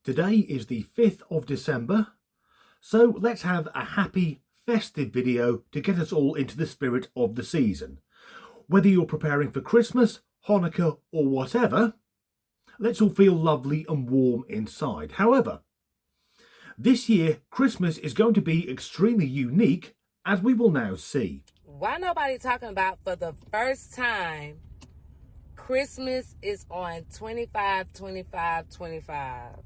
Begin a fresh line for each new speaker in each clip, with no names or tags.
Today is the 5th of December, so let's have a happy festive video to get us all into the spirit of the season. Whether you're preparing for Christmas, Hanukkah or whatever, let's all feel lovely and warm inside. However, this year Christmas is going to be extremely unique, as we will now see.
Why nobody talking about for the first time Christmas is on 25, 25, 25?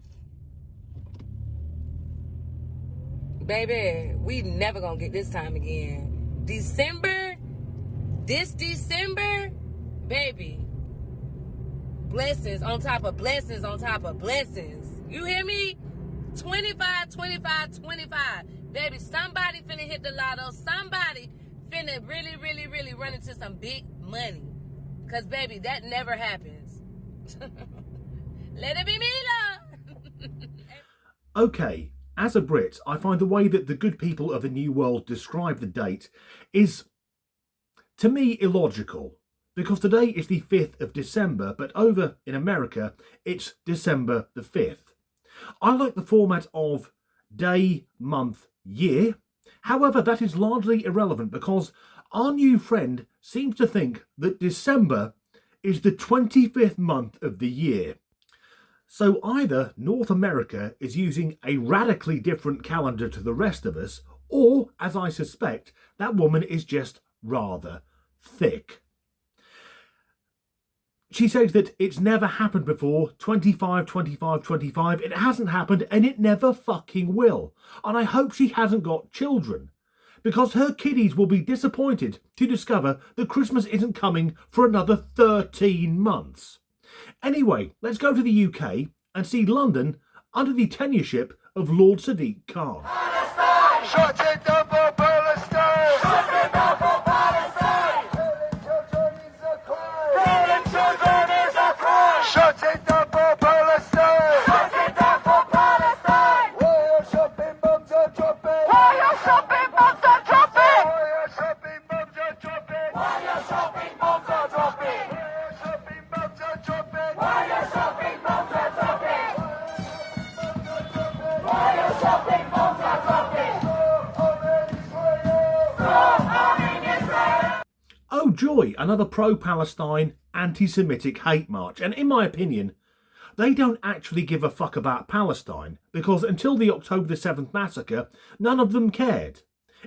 Baby, we never gonna get this time again. This December, baby, blessings on top of blessings on top of blessings. You hear me? 25, 25, 25. Baby, somebody finna hit the lotto. Somebody finna really run into some big money. Because, baby, that never happens. Let it be me, love.
Okay, as a Brit, I find the way that the good people of the New World describe the date is, to me, illogical. Because today is the 5th of December, but over in America, it's December the 5th. I like the format of day, month, year. However, that is largely irrelevant because our new friend seems to think that December is the 25th month of the year. So either North America is using a radically different calendar to the rest of us, or, as I suspect, that woman is just rather thick. She says that it's never happened before, 25, 25, 25. It hasn't happened and it never fucking will. And I hope she hasn't got children, because her kiddies will be disappointed to discover that Christmas isn't coming for another 13 months. Anyway, let's go to the UK and see London under the tenureship of Lord Sadiq Khan.
Shut it down for Palestine! Shut it down for Palestine! Killing children is a crime! Shut it down for Palestine! Shut it down for Palestine! Why your shopping bombs are dropping? Why your shopping bombs are dropping? Why your shopping bombs are dropping? Why your shopping bombs are dropping? Why your shopping bombs are dropping? Why your shopping bombs are dropping?
Oh joy, another pro-Palestine, anti-Semitic hate march. And in my opinion, they don't actually give a fuck about Palestine, because until the October the 7th massacre, none of them cared.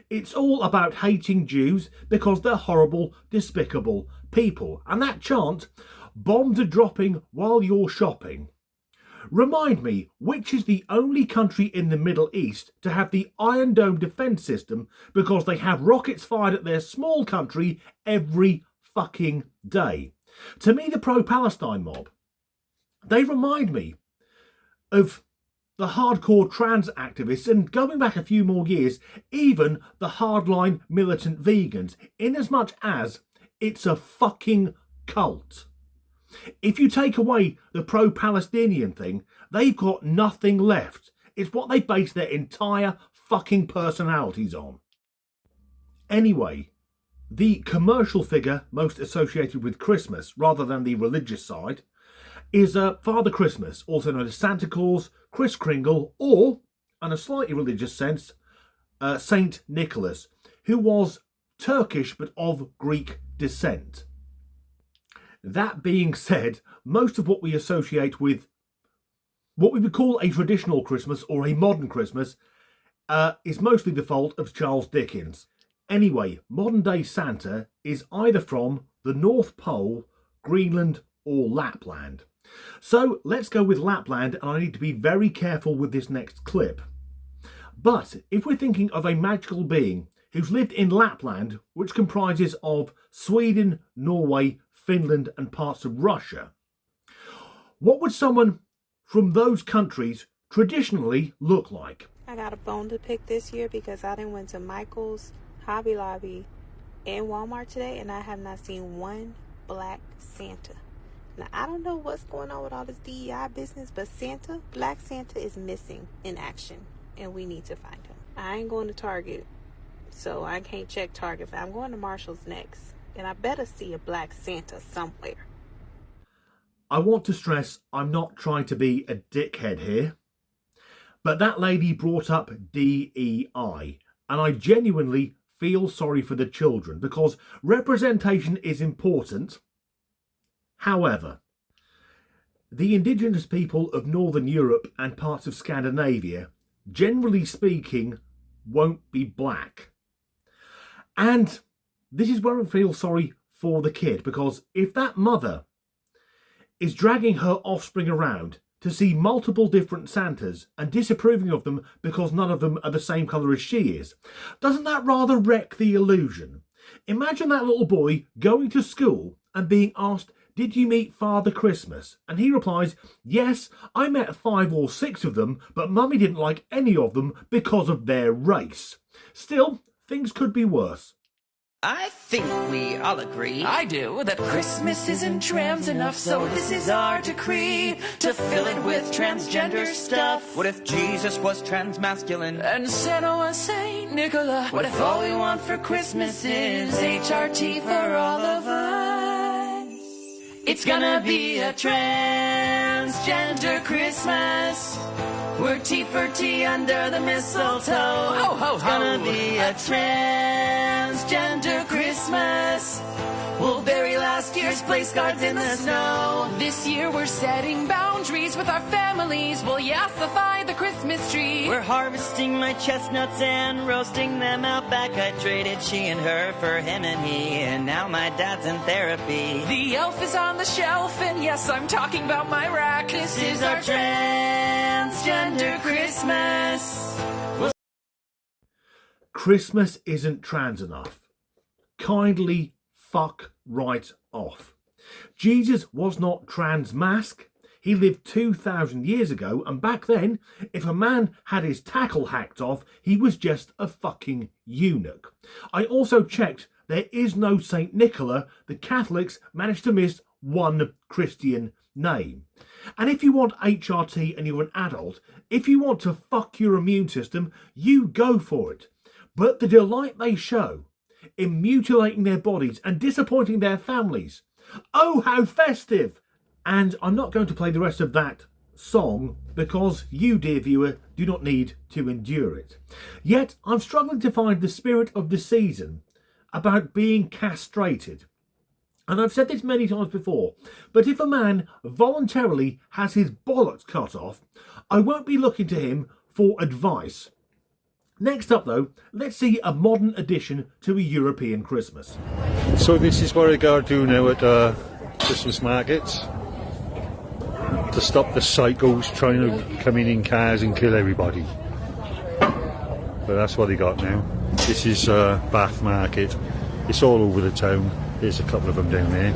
It's all about hating Jews because they're horrible, despicable people. And that chant, bombs are dropping while you're shopping. Remind me, which is the only country in the Middle East to have the Iron Dome defence system, because they have rockets fired at their small country every fucking day? To me, the pro-Palestine mob, they remind me of the hardcore trans activists, and going back a few more years, even the hardline militant vegans, in as much as it's a fucking cult. If you take away the pro-Palestinian thing, they've got nothing left. It's what they base their entire fucking personalities on. Anyway, the commercial figure most associated with Christmas, rather than the religious side, is Father Christmas, also known as Santa Claus, Kris Kringle, or, in a slightly religious sense, Saint Nicholas, who was Turkish but of Greek descent. That being said, most of what we associate with what we would call a traditional Christmas or a modern Christmas is mostly the fault of Charles Dickens. Anyway, modern day Santa is either from the North Pole, Greenland or Lapland. So let's go with Lapland, and I need to be very careful with this next clip. But if we're thinking of a magical being who's lived in Lapland, which comprises of Sweden, Norway, Finland and parts of Russia, what would someone from those countries traditionally look like?
I got a bone to pick this year because I done went to Michael's, Hobby Lobby, and Walmart today, and I have not seen one black Santa. Now, I don't know what's going on with all this DEI business, but Santa, black Santa is missing in action, and we need to find him. I ain't going to Target, so I can't check Target. I'm going to Marshall's next, and I better see a black Santa somewhere.
I want to stress I'm not trying to be a dickhead here, But that lady brought up DEI, and I genuinely feel sorry for the children because representation is important. However, the indigenous people of Northern Europe and parts of Scandinavia, generally speaking, won't be black. And this is where I feel sorry for the kid, because if that mother is dragging her offspring around to see multiple different Santas and disapproving of them because none of them are the same colour as she is, doesn't that rather wreck the illusion? Imagine that little boy going to school and being asked, "Did you meet Father Christmas?" And he replies, "Yes, I met 5 or 6 of them, but Mummy didn't like any of them because of their race." Still, things could be worse.
I think we all agree, I do, that Christmas isn't trans enough, so this is our decree to fill it with transgender stuff. What if Jesus was transmasculine and Santa was Saint Nicholas? What if all we want for Christmas is HRT for all of us? It's gonna be a transgender Christmas. We're T for T under the mistletoe. Ho, ho, ho. It's gonna be a transgender Christmas. We'll bury last year's place cards in the snow. This year we're setting boundaries with our families. We'll yassify the Christmas tree. We're harvesting my chestnuts and roasting them out back. I traded she and her for him and he, and now my dad's in therapy. The elf is on the shelf, and yes, I'm talking about my rack. This is our transgender Christmas.
Christmas isn't trans enough. Kindly fuck right off. Jesus was not trans-mask. He lived 2,000 years ago, and back then, if a man had his tackle hacked off, he was just a fucking eunuch. I also checked, there is no Saint Nicola. The Catholics managed to miss one Christian name. And if you want HRT and you're an adult, if you want to fuck your immune system, you go for it. But the delight they show in mutilating their bodies and disappointing their families, oh, how festive! And I'm not going to play the rest of that song because you, dear viewer, do not need to endure it. Yet I'm struggling to find the spirit of the season about being castrated. And I've said this many times before, but if a man voluntarily has his bollocks cut off, I won't be looking to him for advice. Next up though, let's see a modern addition to a European Christmas.
So this is what I gotta do now at Christmas markets to stop the psychos trying to come in cars and kill everybody. But that's what they got now. This is Bath Market. It's all over the town. There's a couple of them down there.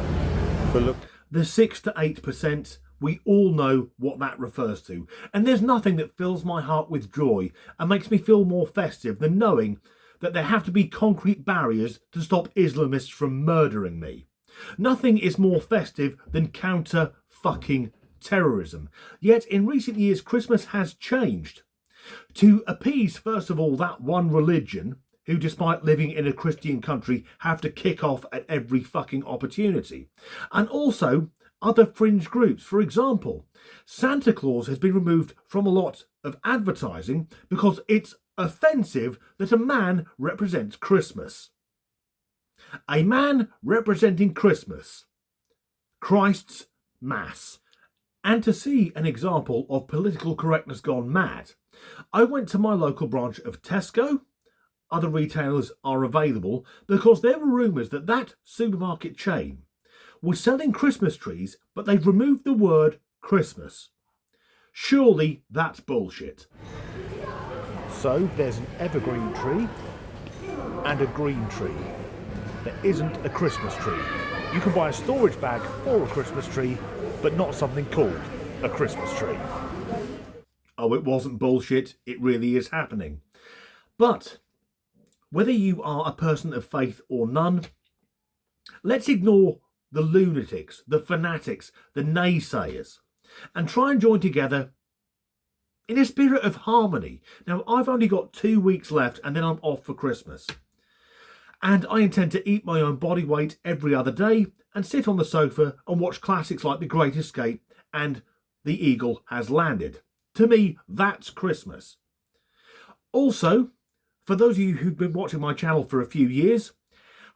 But look,
the 6 to 8%, we all know what that refers to. And there's nothing that fills my heart with joy and makes me feel more festive than knowing that there have to be concrete barriers to stop Islamists from murdering me. Nothing is more festive than counter-fucking terrorism. Yet in recent years, Christmas has changed. To appease, first of all, that one religion who, despite living in a Christian country, have to kick off at every fucking opportunity. And also other fringe groups. For example, Santa Claus has been removed from a lot of advertising because it's offensive that a man represents Christmas. A man representing Christmas. Christ's Mass. And to see an example of political correctness gone mad, I went to my local branch of Tesco. Other retailers are available because there were rumours that that supermarket chain was selling Christmas trees, but they've removed the word Christmas. Surely that's bullshit. So there's an evergreen tree and a green tree. There isn't a Christmas tree. You can buy a storage bag for a Christmas tree, but not something called a Christmas tree. Oh, it wasn't bullshit. It really is happening. But whether you are a person of faith or none, let's ignore the lunatics, the fanatics, the naysayers, and try and join together in a spirit of harmony. Now, I've only got 2 weeks left and then I'm off for Christmas. And I intend to eat my own body weight every other day and sit on the sofa and watch classics like The Great Escape and The Eagle Has Landed. To me, that's Christmas. Also, for those of you who've been watching my channel for a few years,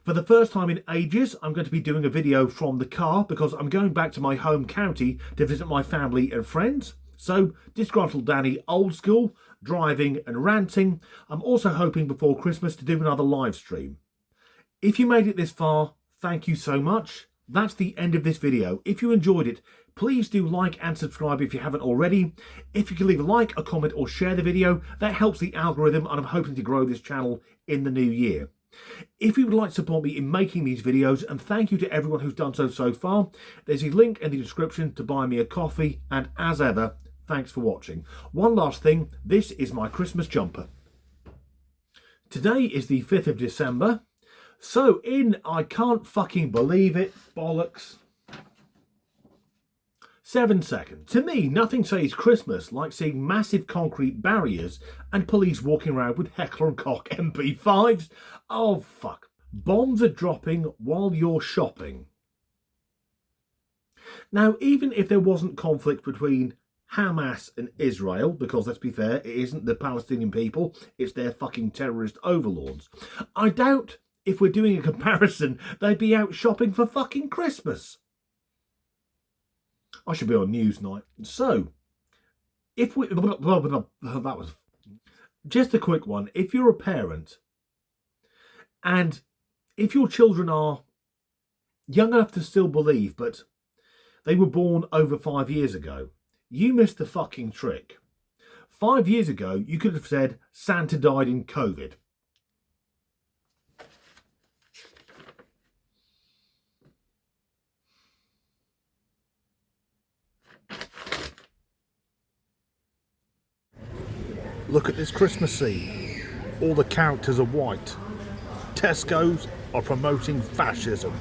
for the first time in ages, I'm going to be doing a video from the car because I'm going back to my home county to visit my family and friends. So, Disgruntled Danny, old school, driving and ranting. I'm also hoping before Christmas to do another live stream. If you made it this far, thank you so much. That's the end of this video. If you enjoyed it, please do like and subscribe if you haven't already. If you can leave a like, a comment or share the video, that helps the algorithm and I'm hoping to grow this channel in the new year. If you would like to support me in making these videos, and thank you to everyone who's done so far, there's a link in the description to buy me a coffee, and as ever, thanks for watching. One last thing, this is my Christmas jumper. Today is the 5th of December, so in I can't fucking believe it, bollocks, 7 seconds. To me, nothing says Christmas like seeing massive concrete barriers and police walking around with Heckler and Koch MP5s. Oh, fuck. Bombs are dropping while you're shopping. Now, even if there wasn't conflict between Hamas and Israel, because let's be fair, it isn't the Palestinian people, it's their fucking terrorist overlords, I doubt if we're doing a comparison, they'd be out shopping for fucking Christmas. I should be on Newsnight. So, if we... That was... Just a quick one. If you're a parent, and if your children are young enough to still believe, but they were born over 5 years ago, you missed the fucking trick. 5 years ago, you could have said Santa died in COVID. Look at this Christmas scene. All the characters are white. Tesco's are promoting fascism.